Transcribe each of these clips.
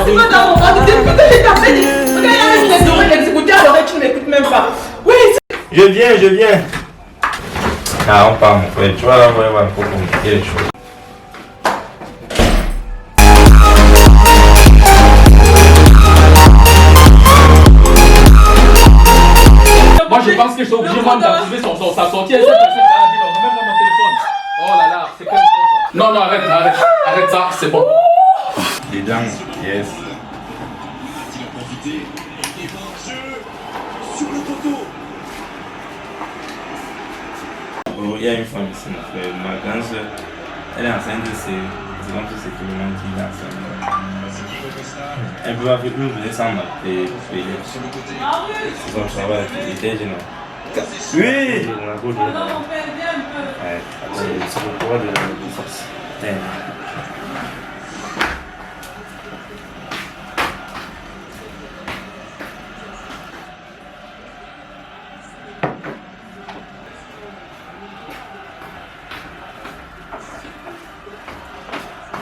si mal dans mon ventre. Depuis que je t'appelle, regarde, il les oreilles, les écouteurs à l'oreille, tu ne m'écoutes même pas. Oui, je viens. Ah, on part, mon frère. Tu vas la voir, il va faut compliquer les choses. Moi, je pense que je suis obligé d'activer sa sortie. Elle s'est dit, même dans mon téléphone. Oh là là, c'est quoi ça? Non, arrête ça, c'est bon. Les dents, yes. Oh, il y a une femme ici, mon frère. Ma grande soeur, elle est enceinte de c'est comme si c'est tout le monde qui est enceinte. Elle peut avoir fait une journée sans m'appeler pour payer. C'est son travail, il était gênant. Oui! On a beau dire. Ouais, c'est le pouvoir de la force.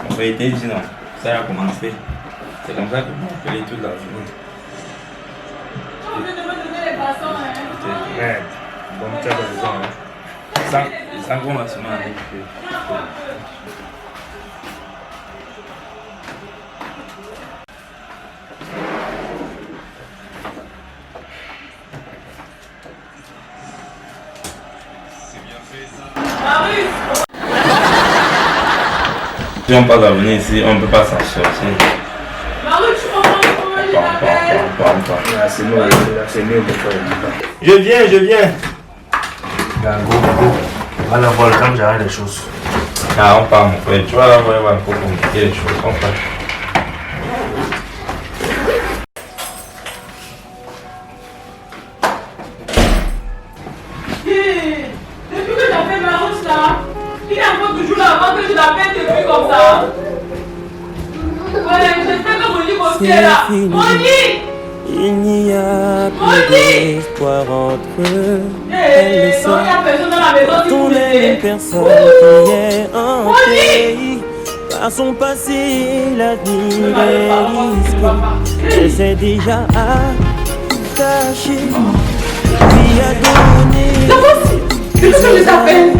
On va aider, sinon, ça a commencé. C'est comme ça qu'on m'a appelé toute la journée. tu veux me donner les passants, hein? Ouais, bon, tu as raison. Sans commencement avec. Si on passe à venir ici, on ne peut pas s'en sortir. Marie, tu comprends comment je t'appelle? C'est mieux pour toi. Je viens. Go. Va la voir quand j'arrête les choses. Ah, on part, mon frère. Tu vas la voir, il va faut compliquer les choses. On part. Depuis que j'appelle Marouche là, il est encore toujours là avant que je l'appelle depuis comme ça. Ouais, j'espère que mon lit aussi est là. Mon lit! Il n'y a plus d'espoir entre eux. Elle le sent. Il n'y a personne dans la maison qui Ton vous même plaît. personne qui est hantée par son passé, l'avenir est risqué. Elle s'est déjà attachée, lui a donné. La voici! Depuis que je t'appelle,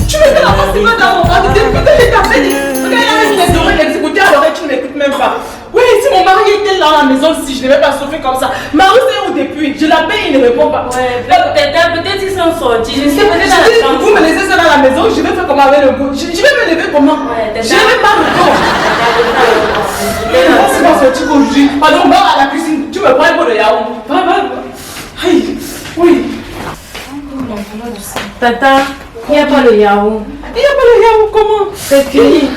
tu me fais la face mal dans mon ventre. Depuis que je t'appelle, regarde, les oreilles, les écouteurs à l'oreille, tu ne m'écoutes même pas. Oui, si mon mari était dans la maison, si je ne vais pas souffrir comme ça. Marie, c'est où depuis? Je l'appelle, il ne répond pas. Ouais, peut-être qu'ils sont sortis. Je sais peut-être dans la chambre. Vous me laissez ça dans la maison, je vais faire comment avec le goût? Je vais me lever comment? Ouais, je n'ai pas le temps. C'est pas sorti aujourd'hui. Pardon, va à la cuisine. Tu me prends pour le yaourt. Va. Aïe, oui. Tata, il n'y a pas le yaourt. Il n'y a pas le yaourt, comment? C'est fini.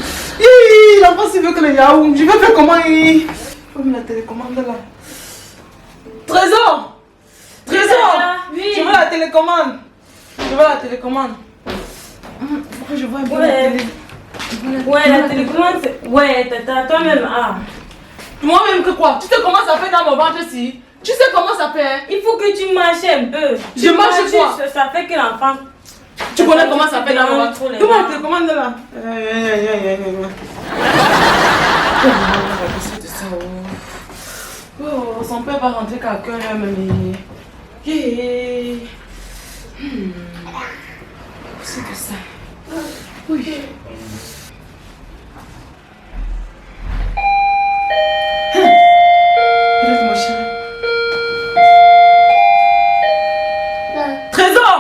L'enfant s'il veut que le yaourt. Je vais faire comment? Il faut me la télécommande là. Trésor! Oui. Je veux la télécommande. Faut que je vois un peu la télé. Ouais, la télécommande. Ouais, tata, toi-même. Ah. Moi-même que quoi? Tu sais comment ça fait dans mon ventre ici? Tu sais comment ça fait? Hein? Il faut que tu marches un peu. Je marche quoi? Ça fait que l'enfant. Tu connais comment ça fait dans mon ventre? Trop les Comment mains. la télécommande là? Oh, son père va rentrer quelqu'un mais... C'est que ça. Oui. Relève mon chéri. Trésor!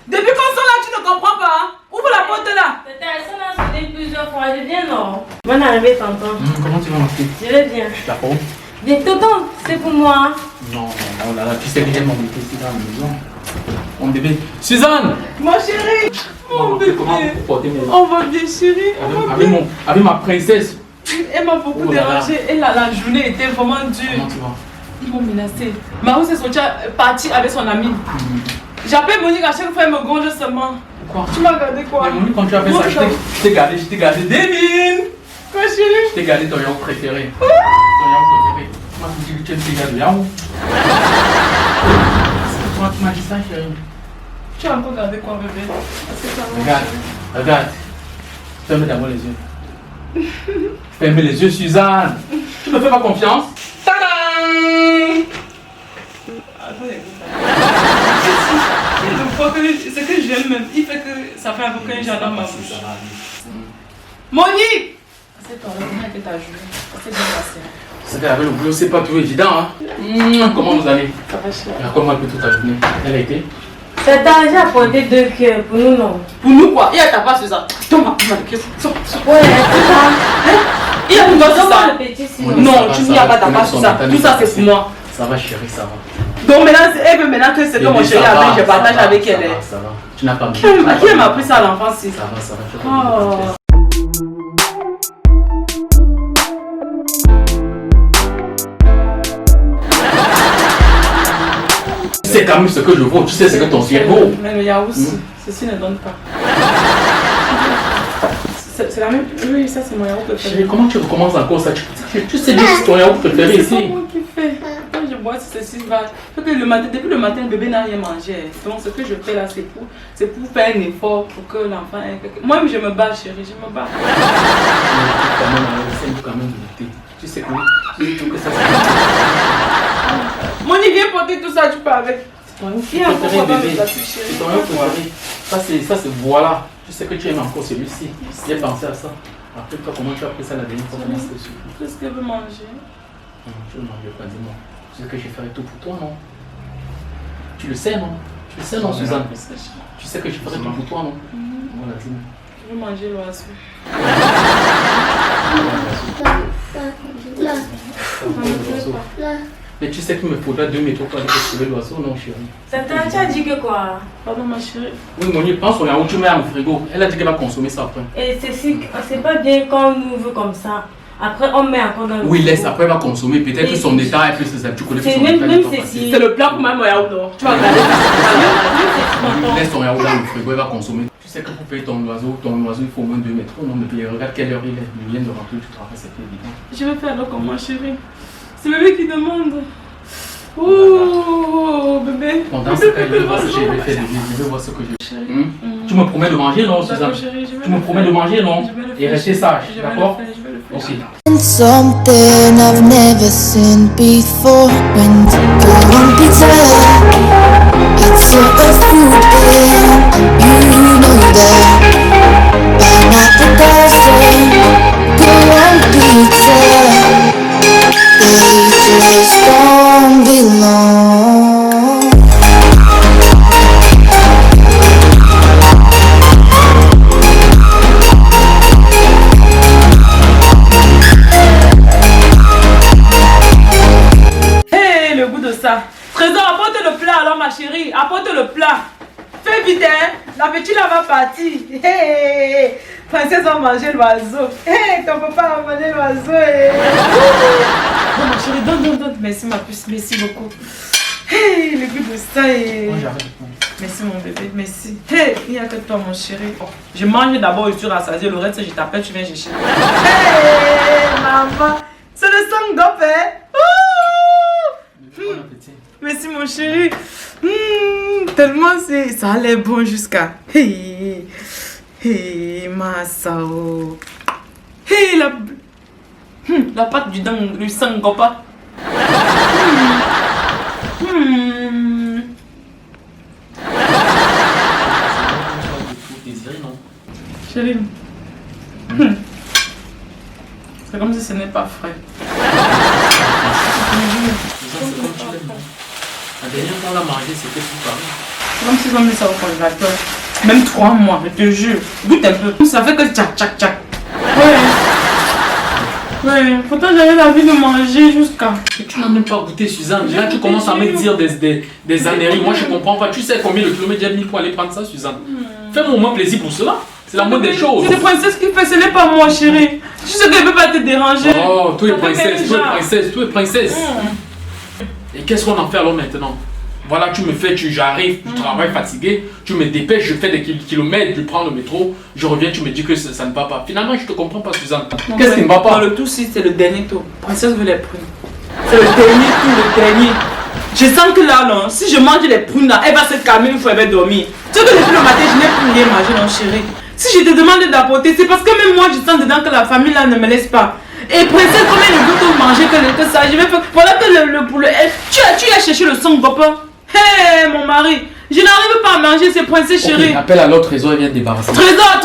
Depuis qu'on sort là, tu ne comprends pas? Ouvre la porte là. Tata, elles sont là sonné plusieurs fois. Je viens, non? Bonne arrivée, tonton. Comment tu vas marcher? Je vais bien. D'accord. Viens, tonton, c'est pour moi. Non, là, tu sais que j'aime mon bébé ici dans la maison. Mon bébé. Suzanne! Mon chéri. Mon bébé. Comment vous portez mes... On va bien chéri. Avec ma princesse. Elle m'a beaucoup Oh là là. dérangé. Et là, la journée était vraiment dure. Comment tu vas? Ils m'ont menacé. Marie s'est sortie partie avec son ami. J'appelle Monique à chaque fois, elle me gronde seulement. Quoi? Tu m'as gardé quoi? Mais Monique, quand tu as fait ça, je t'ai gardé. Devine! Quoi chéri? Je t'ai gardé ton yaourt préféré. Ton yaourt préféré. Tu m'as dit que tu aimes tes gars de yaourt. C'est toi qui m'as dit ça, chérie. Tu as encore gardé quoi bébé? Parce que ça va. Regarde. Ferme d'abord les yeux. Fermez les yeux, Suzanne. Tu me fais pas confiance? Tadam! Ce que j'aime même, il fait que ça fait un peu qu'un genre dans ma bouche. Monique! C'est ton comment était ta journée? C'est bien passé. C'est qu'avec le boulot, c'est pas tout évident, hein? Comment vous allez? Ça va chier. Raconte-moi un peu toute ta journée. Elle a été? Ça t'a déjà apporté 2 cœurs, pour nous non. Pour nous quoi? Il y a ta part sur ça. Tombe, Ouais, c'est ça. il y a une Comment ça. le petit sinon? Non, tu n'y as pas ta part sur ça. Tout ça c'est pour moi. Ça va chérie, ça va. Donc maintenant, elle veut maintenant que c'est que mon chéri a pris, je partage avec elle. Ça va. Tu n'as pas mis. Qui m'a appris ça à l'enfance? Ça va. Oh. Tu sais quand même ce que je vaux, tu sais ce que ton cerveau. Mais le yaourt, ceci ne donne pas. C'est la même. Oui, ça c'est mon yaourt préféré. Chérie, comment tu recommences encore ça? Tu sais bien que c'est ton yaourt préféré C'est ici. pas moi qui fais. Quand je bois ceci, depuis le matin, le bébé n'a rien mangé. Donc ce que je fais là, c'est pour faire un effort pour que l'enfant ait quelque... Moi, je me bats, chérie, je me bats. Quand même, tu sais que ça Moni, viens porter tout ça, tu peux avec. c'est ton préféré, bébé. C'est ton yaourt préféré. Ça c'est voilà. Je sais que tu aimes encore celui-ci. J'ai pensé à ça. Après toi, comment tu as pris ça la dernière fois? Comment c'était sûr? Qu'est-ce qu'elle veut manger? Tu veux manger quoi? Dis-moi. Tu sais que je ferai tout pour toi, non? Tu le sais, non? Tu le sais, non, Suzanne? Tu sais que je ferai tout pour toi, non? Voilà, dis-moi. Je veux manger l'oiseau. Mais tu sais qu'il me faudra 2 métros pour aller trouver l'oiseau, non, chérie? Ça t'a déjà dit que quoi? Pardon, ma chérie. Oui, Monique, pense au yaourt, tu mets dans le frigo. Elle a dit qu'elle va consommer ça après. Et c'est pas bien quand on nous veut comme ça. Après, on met encore dans le Oui, frigo. laisse, après elle va consommer. Peut-être que son état est plus ça. Tu connais C'est son même état. ceci. C'est le plat pour même yaourt, non? Tu vas regarder. Laisse ton yaourt dans le frigo, elle va consommer. Tu sais que pour payer ton oiseau, il faut au moins 2 métros. Non, mais puis regarde quelle heure il est. Il vient de rentrer du travail, c'est évident. Je vais faire alors comme moi, chérie. C'est bébé qui demande. Oh, bébé. Pendant ce cas, je vais voir ce que je vais faire. Je vais voir ce que je vais faire. Tu me promets de manger, non, Suzanne? Tu me promets de manger, non? Et rester sage, d'accord? Ok. Something I've never seen before. When people on pizza, it's a food in. You know that. Why not the dozen? Go on pizza. They just don't belong. Hey, le goût de ça. Trésor, apporte le plat alors, ma chérie. Apporte le plat. Fais vite, hein. L'appétit là va partir. Hey, princesse va manger l'oiseau. Hey, ton papa va manger l'oiseau. Hey. Oh, ma chérie, donne. Merci, ma puce. Merci beaucoup. Hey, le goût de ça. Hey. Merci, mon bébé. Merci. Hey, il n'y a que toi, mon chéri. Oh, je mange d'abord, je suis rassasiée. Le reste, je t'appelle, tu viens chercher. Hey, maman. C'est le sang d'op, hein. Merci mon chéri. Tellement ça allait bon jusqu'à. Hey, Masao. Hey, la pâte du sang gopa. Chérie. C'est comme si ce n'est pas frais. La dernière fois, on l'a mangé, c'était tout pareil. C'est comme si ils ont mis ça au congélateur. Même 3 mois, je te jure. Goûte un peu. Ça fait que tchac. Ouais, pourtant j'avais envie de manger jusqu'à. Tu n'as même pas goûté, Suzanne. Là, tu commences à me dire des âneries. Moi, je comprends pas. Tu sais combien de kilomètres j'ai mis pour aller prendre ça, Suzanne? Fais-moi au moins plaisir pour cela. C'est la moindre des choses. C'est les princesses qui fait, ce n'est pas moi, chérie. Tu sais qu'elle ne peut pas te déranger. Oh, toi es princesse. Et qu'est-ce qu'on en fait alors maintenant? Voilà, j'arrive du travail fatigué, tu me dépêches, je fais des kilomètres, je prends le métro, je reviens, tu me dis que ça ne va pas. Finalement, je te comprends pas, Suzanne. Qu'est-ce qui ne va pas? Le tout, si c'est le dernier tour. Princesse veut les prunes. C'est le dernier tour, le dernier. Je sens que là, non, si je mange les prunes là, elle va se calmer une fois, elle va dormir. Tu sais que depuis le matin, je n'ai plus rien mangé, non, chérie. Si je te demande d'apporter, c'est parce que même moi je sens dedans que la famille là ne me laisse pas. Et princesse, comme elle ne veut que manger que ça, je vais faire. Voilà que le poulet. Tu as cherché le sang, copain. Hé, mon mari, je n'arrive pas à manger, c'est princesse chérie. Appelle alors Trésor, il vient de débarrasser. Trésor.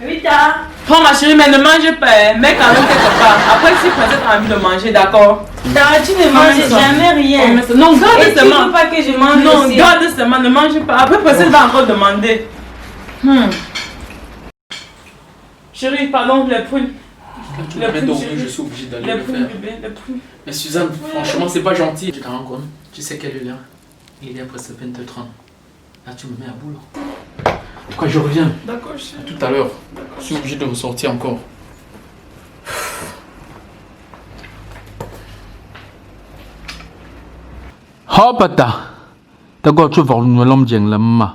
Rita. Prends ma chérie, mais ne mange pas, hein. Mets quand même quelque part. Après, si princesse a envie de manger, d'accord. Tu ne manges jamais rien. Non, garde Et tu seulement. veux pas que je mange Non, aussi. garde seulement, ne mange pas. Après, princesse va encore demander. Chérie, pardon, les prunes. Tu m'as dormir, je suis obligé d'aller Les le prunes, faire. bébé, les prunes. Mais Suzanne, franchement, c'est pas gentil. Je te rends compte. Tu sais quelle heure? Il est presque 20h30. Là, tu me mets à bout là. Quoi, je reviens. D'accord, chérie. Tout à l'heure. Je suis obligé de ressortir encore. Oh, pata. T'as quoi, tu vas voir l'homme de la maman.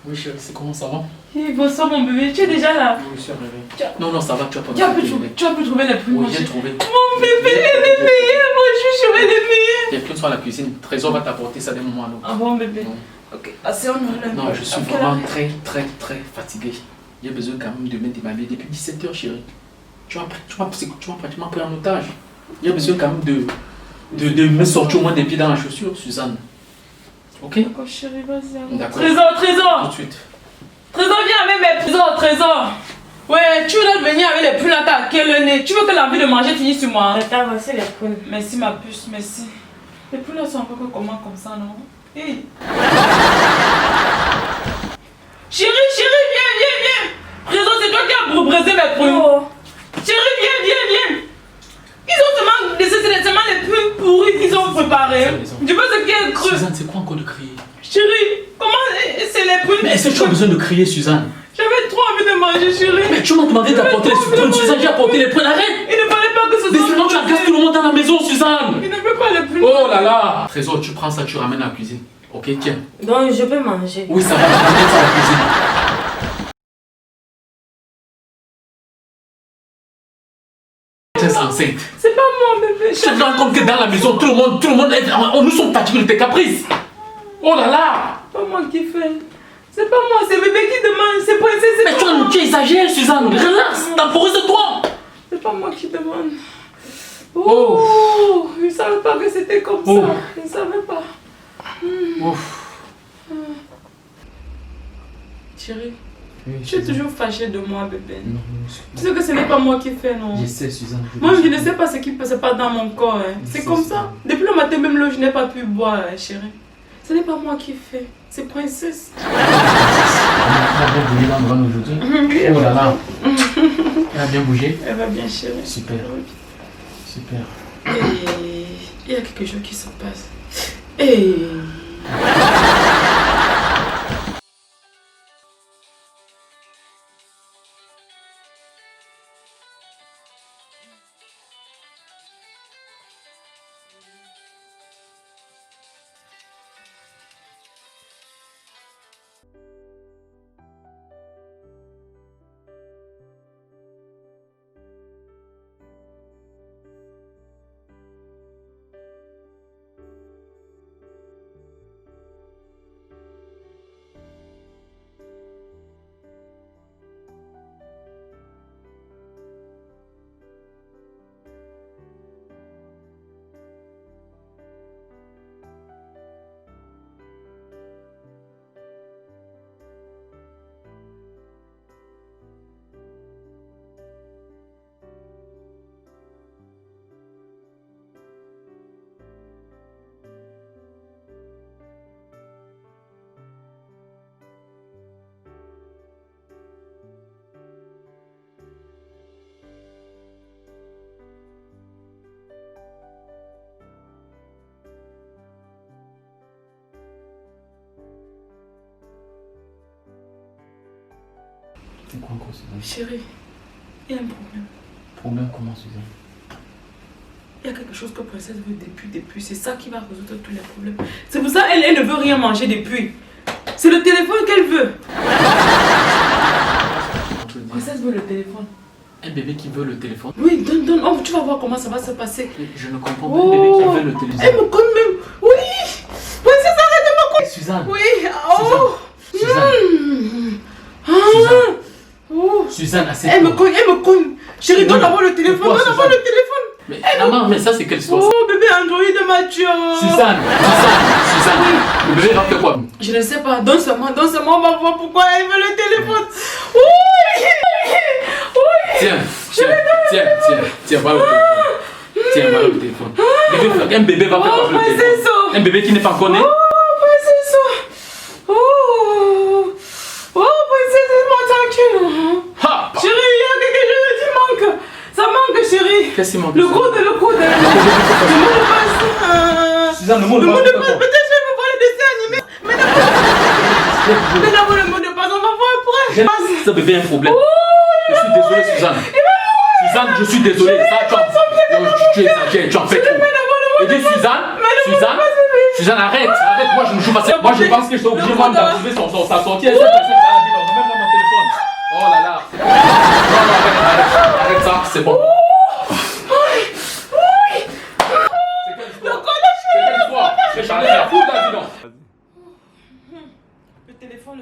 Oui, chérie, c'est comment ça va? Bonsoir, mon bébé, tu es déjà là. Oui, je suis arrivé. Non, ça va, tu vas pas Tu as pu trouver les prunes. Oui, j'ai trouvé. Mon bébé, elle est meilleure. Moi, je suis elle est meilleure. Les prunes sont à la cuisine. Trésor va t'apporter ça d'un moment à l'autre. Ah bon, bébé? Non. Ok, assez on le. Non, je suis vraiment très fatigué. J'ai besoin quand même de me démailler depuis 17h, chérie. Tu m'as pratiquement pris en otage. J'ai besoin quand même de me sortir au moins des pieds dans la chaussure, Suzanne. Ok? D'accord, chérie, vas-y. D'accord. Trésor. Tout de suite. Trésor, viens avec mes trésor. Ouais, tu veux venir avec les prunes à ta quel nez. Tu veux que l'envie de manger finisse sur moi? Attends, voici les prunes. Merci, ma puce, merci. Les prunes là sont un peu comment comme ça, non? Hey. Chérie, viens. Trésor, c'est toi qui as brisé mes prunes. Oh. Chérie, viens. Ils ont seulement laissé seulement les prunes pourries qu'ils ont préparées. Je veux ce qui est cru. Suzanne, c'est quoi encore de crier? Chérie, comment c'est les prunes? Mais est-ce que tu as besoin de crier, Suzanne? J'avais trop envie de manger, chérie. Mais tu m'as demandé d'apporter les prunes, Suzanne, j'ai apporté les prunes, arrête! Il ne fallait pas que ce Mais soit. sinon tu agaces tout le monde dans la maison, Suzanne! Il ne veut pas les prunes. Oh là là! Trésor, tu prends ça, tu ramènes à la cuisine. Ok, tiens. Donc je peux manger. Oui, ça va, ramène ça à la cuisine. Tu es enceinte. C'est pas moi, bébé. Tu te rends compte que dans la maison, tout le monde est... Nous sommes fatigués de tes caprices. Oh là là! C'est pas moi qui fais. C'est pas moi, c'est bébé qui demande. C'est princesse, c'est Mais pas moi. tu exagères, Suzanne. Relax, temporise-toi. C'est pas moi qui demande. Oh, je ne savais pas que c'était comme ça. Je ne savais pas. Chérie, tu es toujours fâchée de moi, bébé. Non, Tu sais que ce n'est pas moi qui fais, non? je sais, Suzanne. Moi, je ne sais pas ce qui se passe dans mon corps. Hein. C'est comme ça. Depuis le matin, même là, je n'ai pas pu boire, hein, chérie. Ce n'est pas moi qui fais. C'est princesse. Elle a bien bougé dans le ventre aujourd'hui. Oh là là. Elle a bien bougé. Elle va bien, chérie. Super. Super. Et il y a quelque chose qui se passe. Et... C'est quoi encore, Suzanne? Chérie, il y a un problème. Problème comment, Suzanne? chose que Princesse veut depuis. C'est ça qui va résoudre tous les problèmes. C'est pour ça qu'elle ne veut rien manger depuis. C'est le téléphone qu'elle veut. Princesse veut le téléphone. Un bébé qui veut le téléphone. Oui, donne. Oh, tu vas voir comment ça va se passer. Je ne comprends pas. Un bébé qui veut le téléphone. Elle me cogne même. Oui. Princesse, arrête de me cogner. Suzanne. Oui. Oh. Suzanne. Oh. Suzanne, assez. Elle me cogne. Chérie, donne d'abord le téléphone. Donne d'abord le téléphone. Mais maman, mais ça c'est quelle histoire? Oh, bébé Android de Mathieu. Suzanne. Le bébé va faire quoi? Je ne sais pas. Donne seulement, on va voir pourquoi elle veut le téléphone. Oui. Tiens, voilà le téléphone. Tiens, voilà le téléphone. Un bébé va faire quoi avec le téléphone? Un bébé qui n'est pas encore né? Oh, princesse. Oh, princesse, laisse-moi tranquille. Chérie, il y a quelque chose qui manque. Ça manque, chérie. Qu'est-ce qui manque? Le code. Le mot de passe. Suzanne, le mot de passe. Peut-être je vais voir les dessins animés. Mais d'abord le mot de passe, on va voir après. Ce bébé a un problème. Je suis désolé, Suzanne. Suzanne, je suis désolé. Ça, tu exagères, tu en fais trop. Et dis Suzanne, arrête. Moi, je ne joue pas. Moi, je pense que je suis obligé d'activer sa sortie. Elle s'est passée, ça a dit, même dans mon téléphone. Oh là là. Non, arrête ça, c'est bon. C'est quelle histoire? Je vais charger la foule là, dis donc. Le téléphone.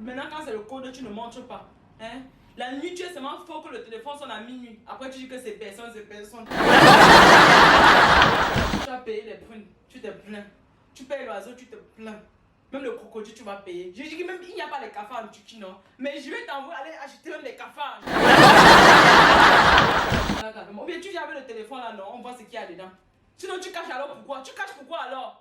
Maintenant, quand c'est le code, tu ne montres pas. Hein? La nuit, tu es seulement fort que le téléphone sonne à minuit. Après, tu dis que c'est personne. Tu as payé les prunes, tu te plains. Tu payes l'oiseau, tu te plains. Même le crocodile, tu vas payer. Je dis que même il n'y a pas les cafards en Turquie, non. Mais je vais t'envoyer aller acheter même les cafards. Ou bien tu viens avec le téléphone là, non. On voit ce qu'il y a dedans. Sinon, tu caches alors pourquoi? Tu caches pourquoi alors?